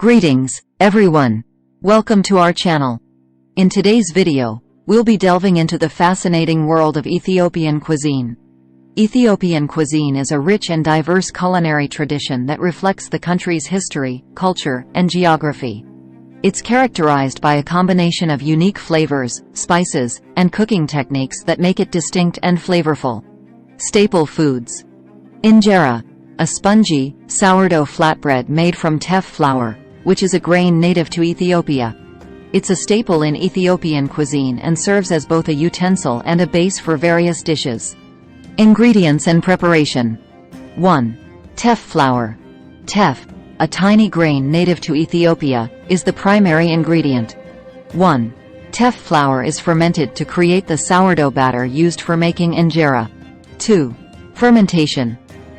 Greetings, everyone. Welcome to our channel. In today's video, we'll be delving into the fascinating world of Ethiopian cuisine. Ethiopian cuisine is a rich and diverse culinary tradition that reflects the country's history, culture, and geography. It's characterized by a combination of unique flavors, spices, and cooking techniques that make it distinct and flavorful. Staple foods. Injera, a spongy, sourdough flatbread made from teff flour, which is a grain native to Ethiopia. It's a staple in Ethiopian cuisine and serves as both a utensil and a base for various dishes. Ingredients and preparation. 1. Teff flour. Teff, a tiny grain native to Ethiopia, is the primary ingredient. 1. Teff flour is fermented to create the sourdough batter used for making injera. 2. Fermentation.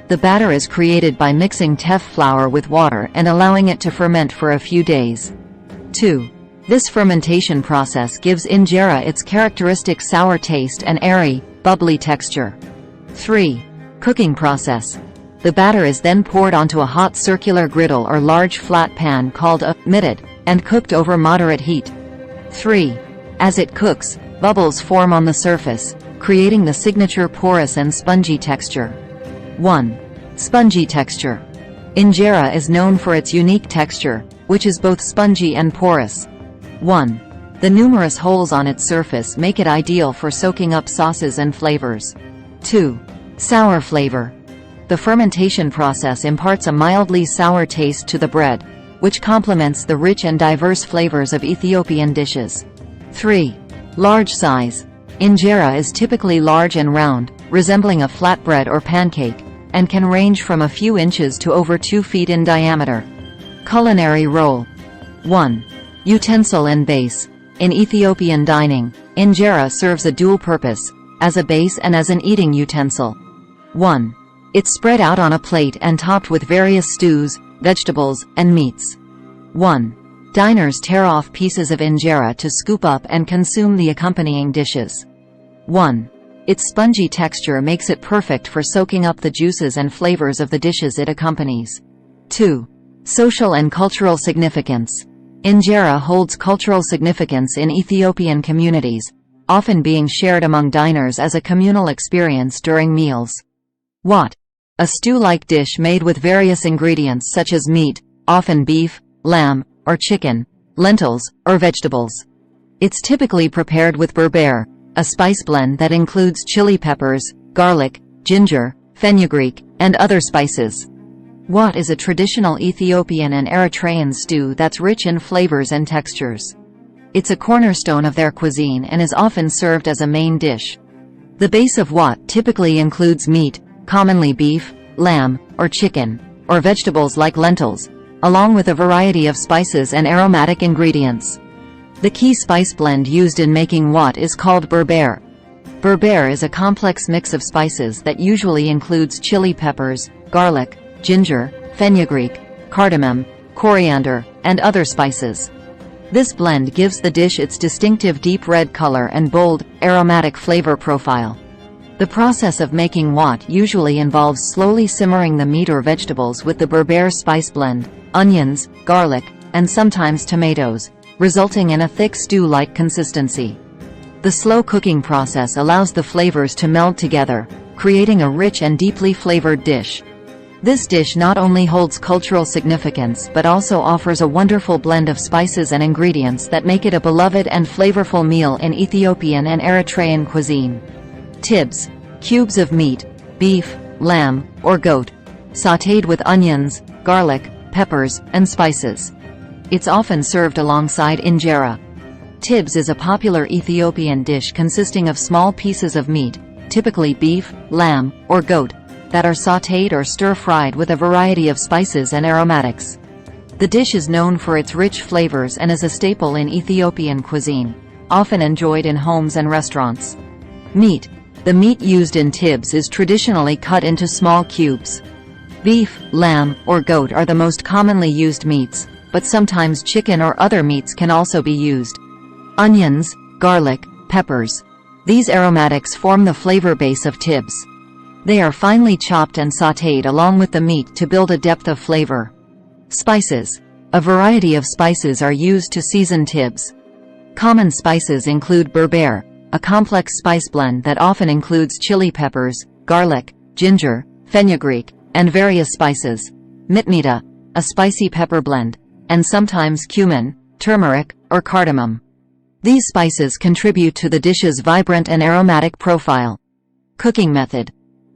The batter is created by mixing teff flour with water and allowing it to ferment for a few days. 2. This fermentation process gives injera its characteristic sour taste and airy, bubbly texture. 3. Cooking process. The batter is then poured onto a hot circular griddle or large flat pan called a middet, and cooked over moderate heat. 3. As it cooks, bubbles form on the surface, creating the signature porous and spongy texture. 1. Spongy texture. Injera is known for its unique texture, which is both spongy and porous. 1. The numerous holes on its surface make it ideal for soaking up sauces and flavors. 2. Sour flavor. The fermentation process imparts a mildly sour taste to the bread, which complements the rich and diverse flavors of Ethiopian dishes. 3. Large size. Injera is typically large and round, resembling a flatbread or pancake, and can range from a few inches to over 2 feet in diameter. Culinary role. 1. Utensil and base. In Ethiopian dining, injera serves a dual purpose, as a base and as an eating utensil. 1. It's spread out on a plate and topped with various stews, vegetables, and meats. 1. Diners tear off pieces of injera to scoop up and consume the accompanying dishes. 1. Its spongy texture makes it perfect for soaking up the juices and flavors of the dishes it accompanies. 2. Social and cultural significance. Injera holds cultural significance in Ethiopian communities, often being shared among diners as a communal experience during meals. Wat, a stew-like dish made with various ingredients such as meat, often beef, lamb, or chicken, lentils, or vegetables. It's typically prepared with berbere, a spice blend that includes chili peppers, garlic, ginger, fenugreek, and other spices. Wat is a traditional Ethiopian and Eritrean stew that's rich in flavors and textures. It's a cornerstone of their cuisine and is often served as a main dish. The base of wat typically includes meat, commonly beef, lamb, or chicken, or vegetables like lentils, along with a variety of spices and aromatic ingredients. The key spice blend used in making wat is called berbere. Berbere is a complex mix of spices that usually includes chili peppers, garlic, ginger, fenugreek, cardamom, coriander, and other spices. This blend gives the dish its distinctive deep red color and bold, aromatic flavor profile. The process of making wat usually involves slowly simmering the meat or vegetables with the berbere spice blend, onions, garlic, and sometimes tomatoes, resulting in a thick stew-like consistency. The slow cooking process allows the flavors to meld together, creating a rich and deeply flavored dish. This dish not only holds cultural significance but also offers a wonderful blend of spices and ingredients that make it a beloved and flavorful meal in Ethiopian and Eritrean cuisine. Tips: cubes of meat, beef, lamb, or goat, sautéed with onions, garlic, peppers, and spices. It's often served alongside injera. Tibs is a popular Ethiopian dish consisting of small pieces of meat, typically beef, lamb, or goat, that are sautéed or stir-fried with a variety of spices and aromatics. The dish is known for its rich flavors and is a staple in Ethiopian cuisine, often enjoyed in homes and restaurants. Meat. The meat used in tibs is traditionally cut into small cubes. Beef, lamb, or goat are the most commonly used meats, but sometimes chicken or other meats can also be used. Onions, garlic, peppers. These aromatics form the flavor base of tibs. They are finely chopped and sautéed along with the meat to build a depth of flavor. Spices. A variety of spices are used to season tibs. Common spices include berbere, a complex spice blend that often includes chili peppers, garlic, ginger, fenugreek, and various spices. Mitmita, a spicy pepper blend, and sometimes cumin, turmeric, or cardamom. These spices contribute to the dish's vibrant and aromatic profile. Cooking method.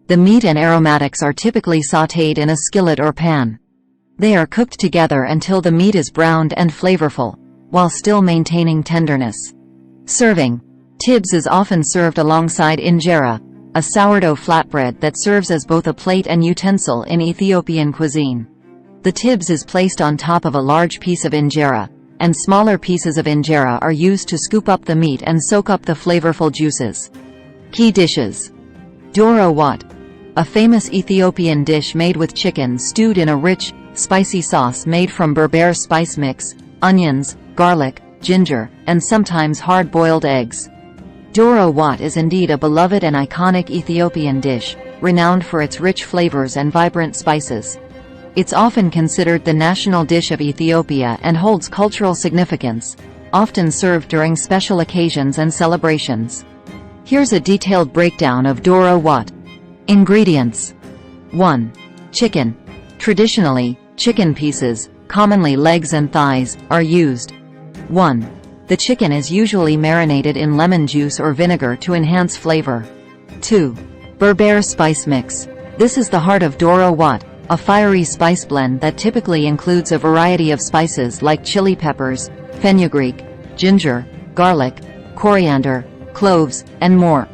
The meat and aromatics are typically sautéed in a skillet or pan. They are cooked together until the meat is browned and flavorful, while still maintaining tenderness. Serving. Tibs is often served alongside injera, a sourdough flatbread that serves as both a plate and utensil in Ethiopian cuisine. The tibs is placed on top of a large piece of injera, and smaller pieces of injera are used to scoop up the meat and soak up the flavorful juices. Key dishes. Doro Wat, a famous Ethiopian dish made with chicken stewed in a rich, spicy sauce made from berbere spice mix, onions, garlic, ginger, and sometimes hard-boiled eggs. Doro Wat is indeed a beloved and iconic Ethiopian dish, renowned for its rich flavors and vibrant spices. It's often considered the national dish of Ethiopia and holds cultural significance, often served during special occasions and celebrations. Here's a detailed breakdown of Doro Wat. Ingredients. 1. Chicken. Traditionally, chicken pieces, commonly legs and thighs, are used. 1. The chicken is usually marinated in lemon juice or vinegar to enhance flavor. 2. Berbere spice mix. This is the heart of Doro Wat, a fiery spice blend that typically includes a variety of spices like chili peppers, fenugreek, ginger, garlic, coriander, cloves, and more.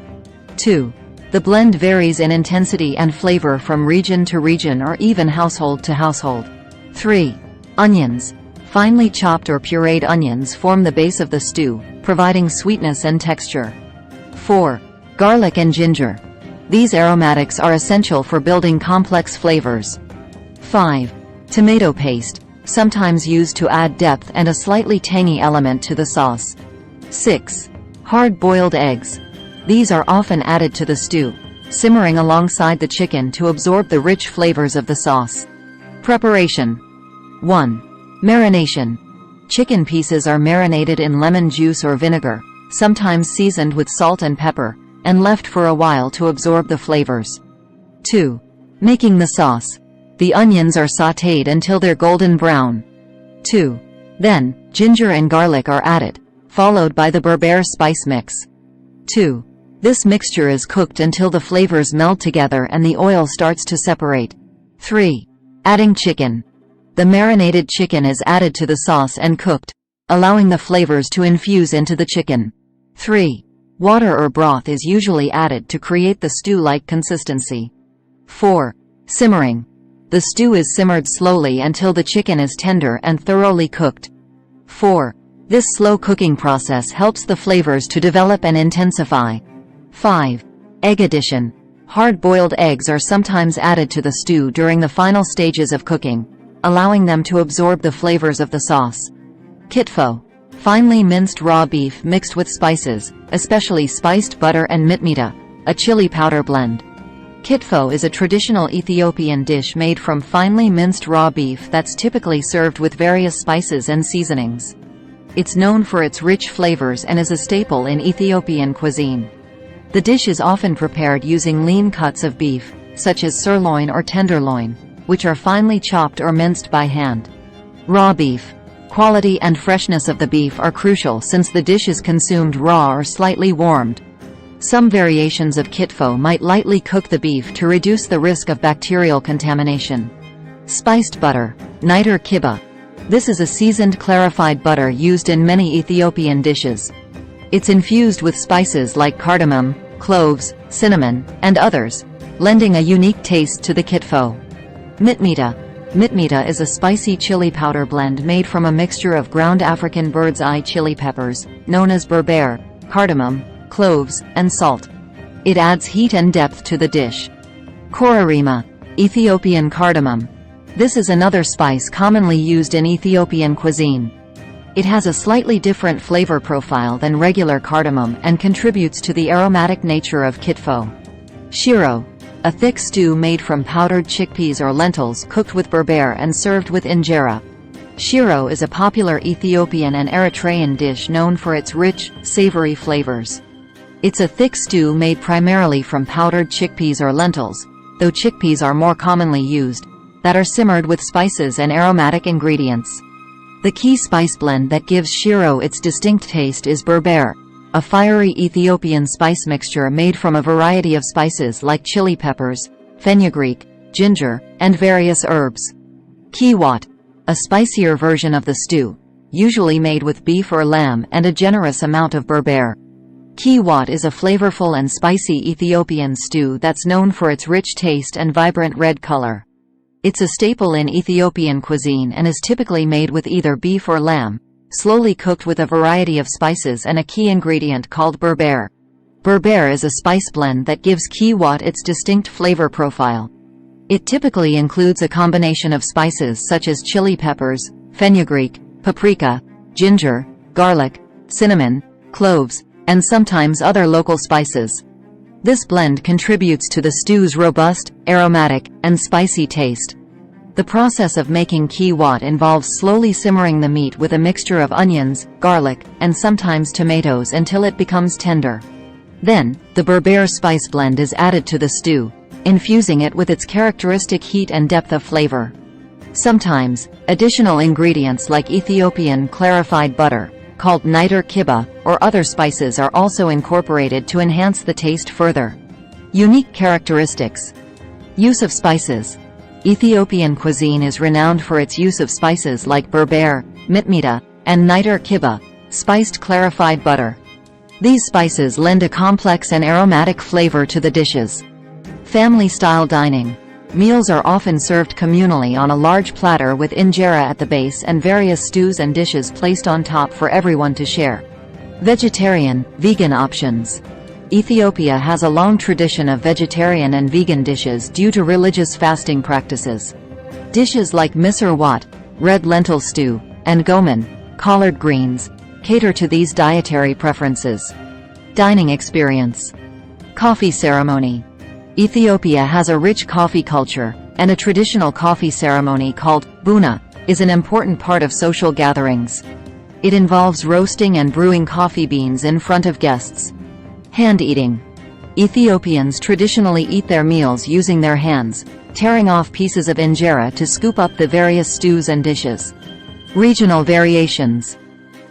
2. The blend varies in intensity and flavor from region to region or even household to household. 3. Onions. Finely chopped or pureed onions form the base of the stew, providing sweetness and texture. 4. Garlic and ginger. These aromatics are essential for building complex flavors. 5. Tomato paste, sometimes used to add depth and a slightly tangy element to the sauce. 6. Hard-boiled eggs. These are often added to the stew, simmering alongside the chicken to absorb the rich flavors of the sauce. Preparation. 1. Marination. Chicken pieces are marinated in lemon juice or vinegar, sometimes seasoned with salt and pepper, and left for a while to absorb the flavors. 2. Making the sauce. The onions are sautéed until they're golden brown. 2. Then, ginger and garlic are added, followed by the berbere spice mix. 2. This mixture is cooked until the flavors meld together and the oil starts to separate. 3. Adding chicken. The marinated chicken is added to the sauce and cooked, allowing the flavors to infuse into the chicken. 3. Water or broth is usually added to create the stew-like consistency. 4. Simmering. The stew is simmered slowly until the chicken is tender and thoroughly cooked. 4. This slow cooking process helps the flavors to develop and intensify. 5. Egg addition. Hard-boiled eggs are sometimes added to the stew during the final stages of cooking, allowing them to absorb the flavors of the sauce. Kitfo. Finely minced raw beef mixed with spices, especially spiced butter and mitmita, a chili powder blend. Kitfo is a traditional Ethiopian dish made from finely minced raw beef that's typically served with various spices and seasonings. It's known for its rich flavors and is a staple in Ethiopian cuisine. The dish is often prepared using lean cuts of beef, such as sirloin or tenderloin, which are finely chopped or minced by hand. Raw beef. Quality and freshness of the beef are crucial since the dish is consumed raw or slightly warmed. Some variations of kitfo might lightly cook the beef to reduce the risk of bacterial contamination. Spiced butter. Niter kiba. This is a seasoned clarified butter used in many Ethiopian dishes. It's infused with spices like cardamom, cloves, cinnamon, and others, lending a unique taste to the kitfo. Mitmita. Mitmita is a spicy chili powder blend made from a mixture of ground African bird's eye chili peppers, known as berbere, cardamom, cloves, and salt. It adds heat and depth to the dish. Korarima. Ethiopian cardamom. This is another spice commonly used in Ethiopian cuisine. It has a slightly different flavor profile than regular cardamom and contributes to the aromatic nature of kitfo. Shiro. A thick stew made from powdered chickpeas or lentils cooked with berbere and served with injera. Shiro is a popular Ethiopian and Eritrean dish known for its rich, savory flavors. It's a thick stew made primarily from powdered chickpeas or lentils, though chickpeas are more commonly used, that are simmered with spices and aromatic ingredients. The key spice blend that gives shiro its distinct taste is berbere, a fiery Ethiopian spice mixture made from a variety of spices like chili peppers, fenugreek, ginger, and various herbs. Wat, a spicier version of the stew, usually made with beef or lamb and a generous amount of berbere. Wat is a flavorful and spicy Ethiopian stew that's known for its rich taste and vibrant red color. It's a staple in Ethiopian cuisine and is typically made with either beef or lamb, slowly cooked with a variety of spices and a key ingredient called berbere. Berbere is a spice blend that gives Wat its distinct flavor profile. It typically includes a combination of spices such as chili peppers, fenugreek, paprika, ginger, garlic, cinnamon, cloves, and sometimes other local spices. This blend contributes to the stew's robust, aromatic, and spicy taste. The process of making Wat involves slowly simmering the meat with a mixture of onions, garlic, and sometimes tomatoes until it becomes tender. Then, the berbere spice blend is added to the stew, infusing it with its characteristic heat and depth of flavor. Sometimes, additional ingredients like Ethiopian clarified butter, called niter kiba, or other spices are also incorporated to enhance the taste further. Unique characteristics. Use of spices. Ethiopian cuisine is renowned for its use of spices like berbere, mitmita, and niter kiba, spiced clarified butter. These spices lend a complex and aromatic flavor to the dishes. Family-style dining. Meals are often served communally on a large platter with injera at the base and various stews and dishes placed on top for everyone to share. Vegetarian, vegan options. Ethiopia has a long tradition of vegetarian and vegan dishes due to religious fasting practices. Dishes like misir wat, red lentil stew, and gomen, collard greens, cater to these dietary preferences. Dining experience. Coffee ceremony. Ethiopia has a rich coffee culture, and a traditional coffee ceremony called buna is an important part of social gatherings. It involves roasting and brewing coffee beans in front of guests. Hand eating. Ethiopians traditionally eat their meals using their hands, tearing off pieces of injera to scoop up the various stews and dishes. Regional variations.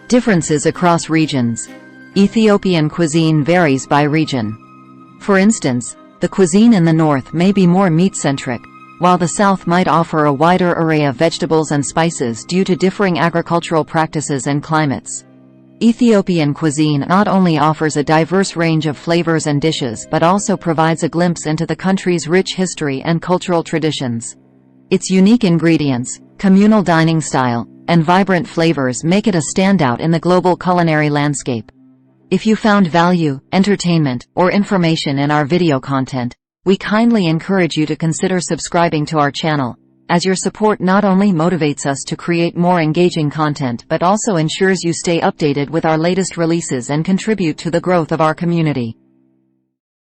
Differences across regions. Ethiopian cuisine varies by region. For instance, the cuisine in the north may be more meat-centric, while the south might offer a wider array of vegetables and spices due to differing agricultural practices and climates. Ethiopian cuisine not only offers a diverse range of flavors and dishes but also provides a glimpse into the country's rich history and cultural traditions. Its unique ingredients, communal dining style, and vibrant flavors make it a standout in the global culinary landscape. If you found value, entertainment, or information in our video content, we kindly encourage you to consider subscribing to our channel, as your support not only motivates us to create more engaging content but also ensures you stay updated with our latest releases and contribute to the growth of our community.